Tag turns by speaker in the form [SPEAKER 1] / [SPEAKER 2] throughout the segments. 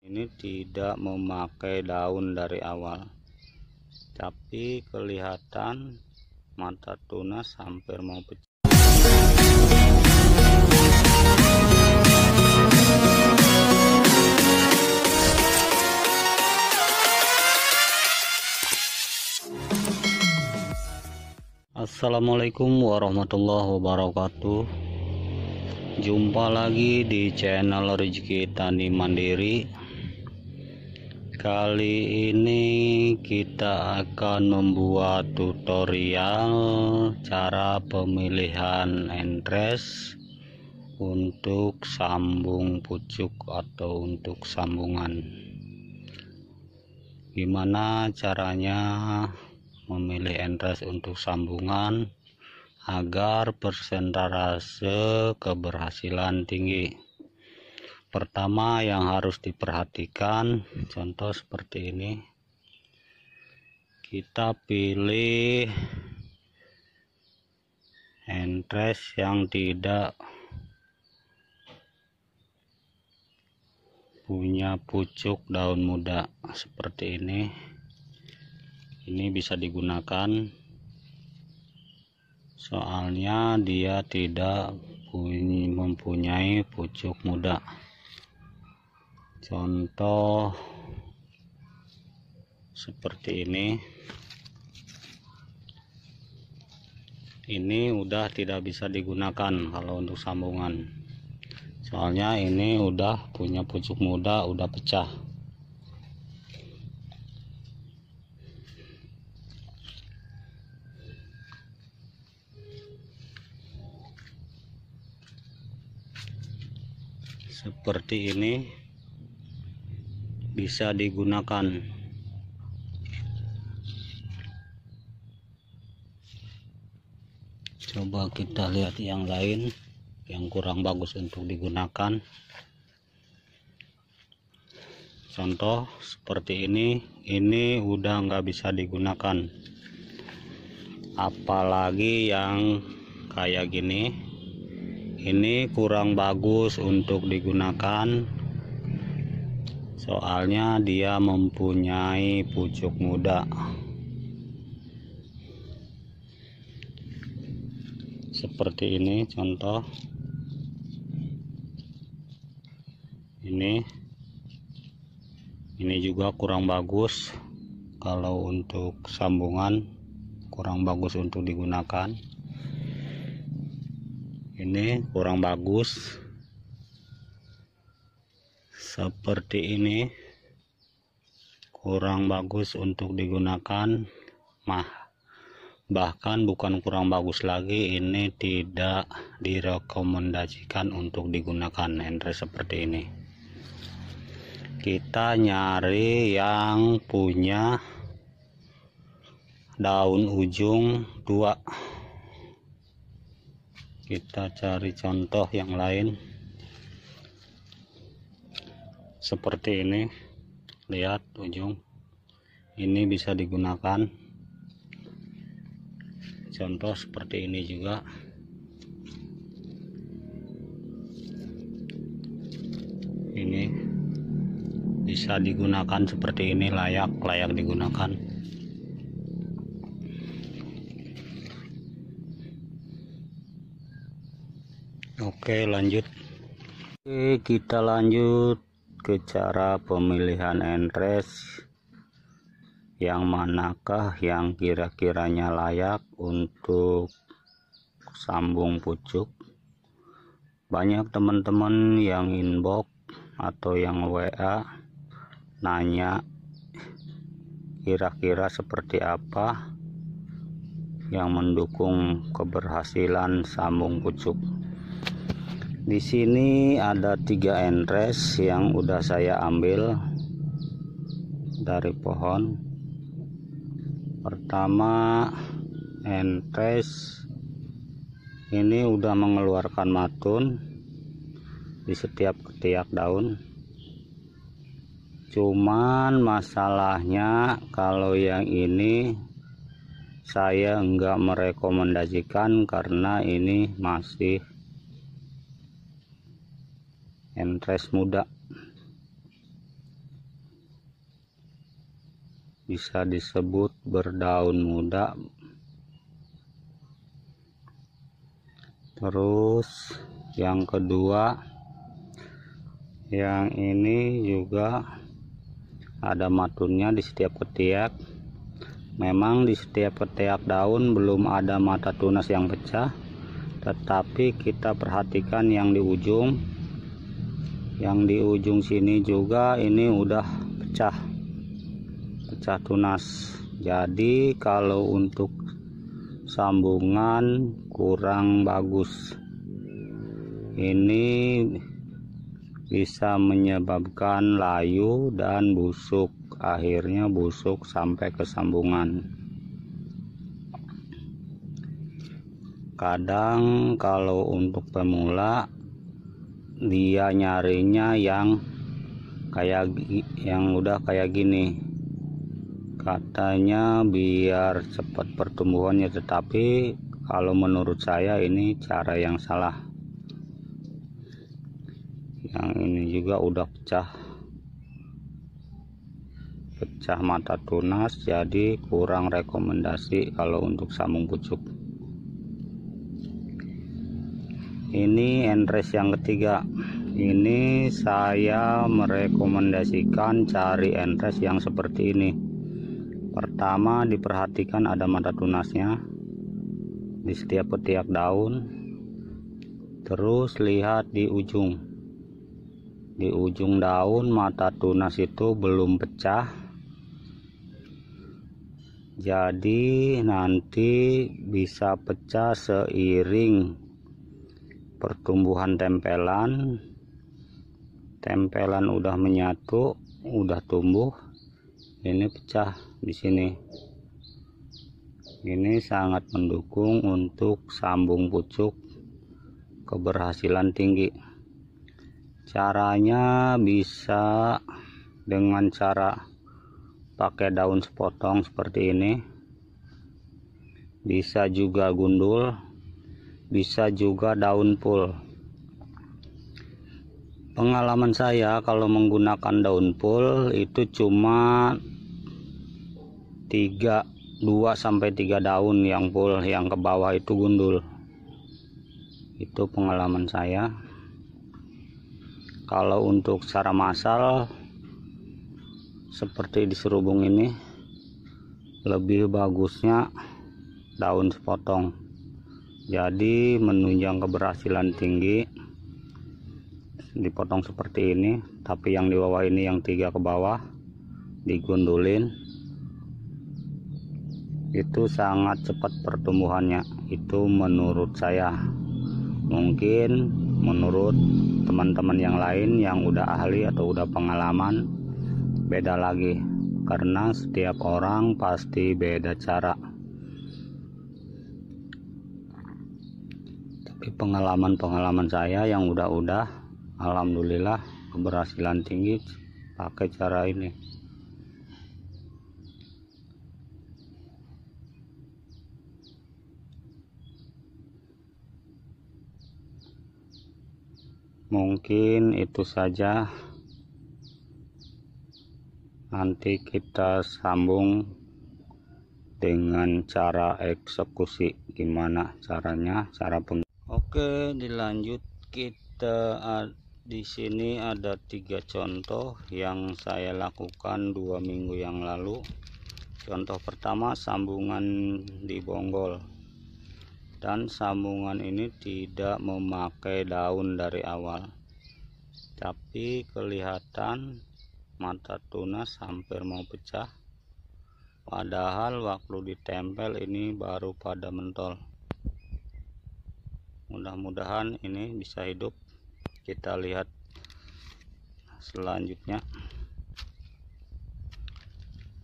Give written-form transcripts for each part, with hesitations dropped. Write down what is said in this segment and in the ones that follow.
[SPEAKER 1] Ini tidak memakai daun dari awal, tapi kelihatan mata tunas hampir mau pecah. Assalamualaikum warahmatullahi wabarakatuh. Jumpa lagi di channel Rezeki Tani Mandiri. Kali ini kita akan membuat tutorial cara pemilihan entres untuk sambung pucuk atau untuk sambungan. Gimana caranya memilih entres untuk sambungan agar persentase keberhasilan tinggi? Pertama yang harus diperhatikan, contoh seperti ini, kita pilih entres yang tidak punya pucuk daun muda seperti ini. Ini bisa digunakan soalnya dia tidak mempunyai pucuk muda. Contoh seperti ini udah tidak bisa digunakan kalau untuk sambungan, soalnya ini udah punya pucuk muda, udah pecah. Seperti ini bisa digunakan. Coba kita lihat yang lain yang kurang bagus untuk digunakan. Contoh seperti ini udah nggak bisa digunakan. Apalagi yang kayak gini, ini kurang bagus untuk digunakan. Soalnya dia mempunyai pucuk muda. Seperti ini contoh. Ini juga kurang bagus. Kalau untuk sambungan kurang bagus untuk digunakan. Ini kurang bagus. Seperti ini kurang bagus untuk digunakan, bahkan bukan kurang bagus lagi, ini tidak direkomendasikan untuk digunakan entres seperti ini. Kita nyari yang punya daun ujung 2. Kita cari contoh yang lain. Seperti ini, lihat ujung ini bisa digunakan. Contoh seperti ini juga. Ini bisa digunakan seperti ini, layak digunakan. Oke, lanjut. Oke, kita lanjut ke cara pemilihan entres yang manakah yang kira-kiranya layak untuk sambung pucuk. Banyak teman-teman yang inbox atau yang WA nanya kira-kira seperti apa yang mendukung keberhasilan sambung pucuk. Di sini ada 3 entres yang udah saya ambil dari pohon. Pertama, entres ini udah mengeluarkan matun di setiap ketiak daun. Cuman masalahnya kalau yang ini saya enggak merekomendasikan karena ini masih entres muda. bisa disebut berdaun muda. Terus yang kedua, yang ini juga ada matunnya di setiap ketiak. Memang di setiap ketiak daun belum ada mata tunas yang pecah, tetapi kita perhatikan yang di ujung. Yang di ujung sini juga ini udah pecah tunas. Jadi kalau untuk sambungan kurang bagus, ini bisa menyebabkan layu dan busuk, akhirnya busuk sampai ke sambungan. Kadang kalau untuk pemula dia nyarinya yang udah kayak gini, katanya biar cepat pertumbuhannya, tetapi kalau menurut saya ini cara yang salah. Yang ini juga udah pecah mata tunas, jadi kurang rekomendasi kalau untuk sambung pucuk. Ini enres yang ketiga. Ini saya merekomendasikan cari enres yang seperti ini. Pertama, diperhatikan ada mata tunasnya di setiap ketiak daun. Terus lihat di ujung daun mata tunas itu belum pecah, jadi nanti bisa pecah seiring pertumbuhan tempelan udah menyatu, udah tumbuh, ini pecah di sini. Ini sangat mendukung untuk sambung pucuk keberhasilan tinggi. Caranya bisa dengan cara pakai daun sepotong seperti ini, bisa juga gundul, bisa juga daun pull. Pengalaman saya kalau menggunakan daun pull itu cuma 2-3 daun yang pull, yang ke bawah itu gundul. Itu pengalaman saya. Kalau untuk secara massal seperti di serubung ini, lebih bagusnya daun sepotong, jadi menunjang keberhasilan tinggi. Dipotong seperti ini, tapi yang di bawah ini, yang 3 ke bawah digundulin, itu sangat cepat pertumbuhannya. Itu menurut saya. Mungkin menurut teman-teman yang lain yang udah ahli atau udah pengalaman beda lagi, karena setiap orang pasti beda cara. Tapi pengalaman saya yang udah alhamdulillah keberhasilan tinggi pakai cara ini. Mungkin itu saja. Nanti kita sambung dengan cara eksekusi, gimana caranya, Oke, dilanjut. Kita di sini ada 3 contoh yang saya lakukan 2 minggu yang lalu. Contoh pertama, sambungan di bonggol, dan sambungan ini tidak memakai daun dari awal, tapi kelihatan mata tunas hampir mau pecah, padahal waktu ditempel ini baru pada mentol. Mudah-mudahan ini bisa hidup. Kita lihat selanjutnya.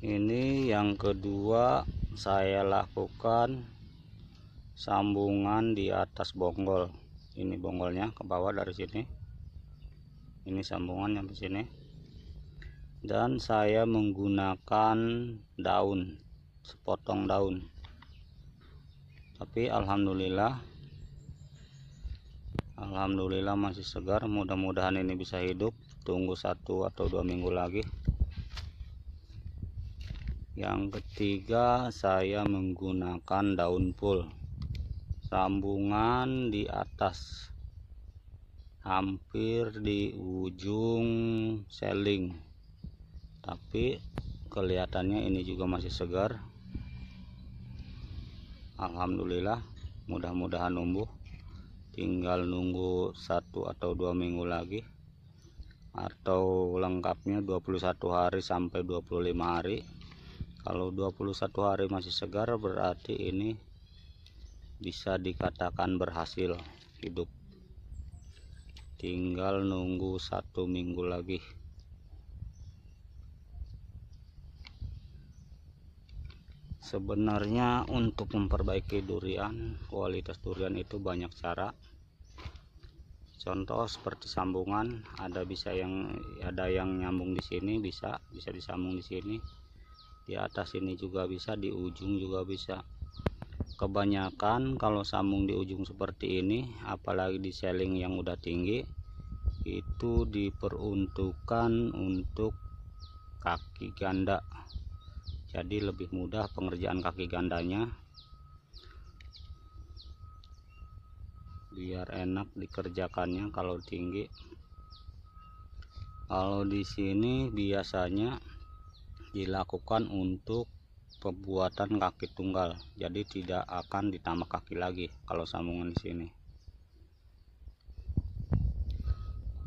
[SPEAKER 1] Ini yang kedua, saya lakukan sambungan di atas bonggol. Ini bonggolnya ke bawah dari sini, ini sambungan sampai sini, dan saya menggunakan daun, sepotong daun. Tapi alhamdulillah masih segar. Mudah-mudahan ini bisa hidup. Tunggu 1 atau 2 minggu lagi. Yang ketiga, saya menggunakan daun pul, sambungan di atas, hampir di ujung seling, tapi kelihatannya ini juga masih segar. Alhamdulillah, mudah-mudahan numbuh. Tinggal nunggu 1 atau 2 minggu lagi, atau lengkapnya 21 hari sampai 25 hari. Kalau 21 hari masih segar, berarti ini bisa dikatakan berhasil hidup. Tinggal nunggu 1 minggu lagi. Sebenarnya untuk memperbaiki durian, kualitas durian itu banyak cara. Contoh seperti sambungan, ada yang nyambung di sini, bisa disambung di sini. Di atas ini juga bisa, di ujung juga bisa. Kebanyakan kalau sambung di ujung seperti ini, apalagi di seling yang udah tinggi, itu diperuntukkan untuk kaki ganda. Jadi lebih mudah pengerjaan kaki gandanya, biar enak dikerjakannya kalau tinggi. Kalau di sini biasanya dilakukan untuk pembuatan kaki tunggal, jadi tidak akan ditambah kaki lagi kalau sambungan di sini.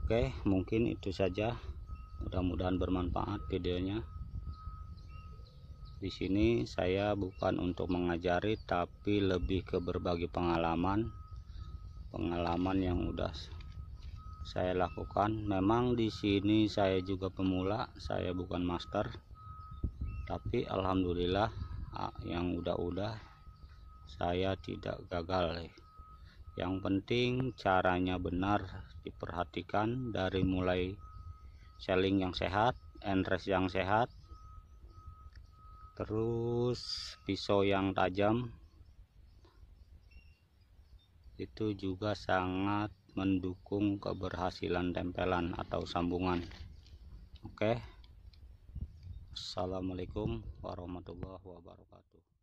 [SPEAKER 1] Oke, mungkin itu saja. Mudah-mudahan bermanfaat videonya. Di sini saya bukan untuk mengajari, tapi lebih ke berbagi pengalaman yang udah saya lakukan. Memang di sini saya juga pemula, saya bukan master, tapi alhamdulillah yang udah saya tidak gagal. Yang penting caranya benar diperhatikan, dari mulai seling yang sehat, enres yang sehat, terus pisau yang tajam, itu juga sangat mendukung keberhasilan tempelan atau sambungan. Oke, assalamualaikum warahmatullahi wabarakatuh.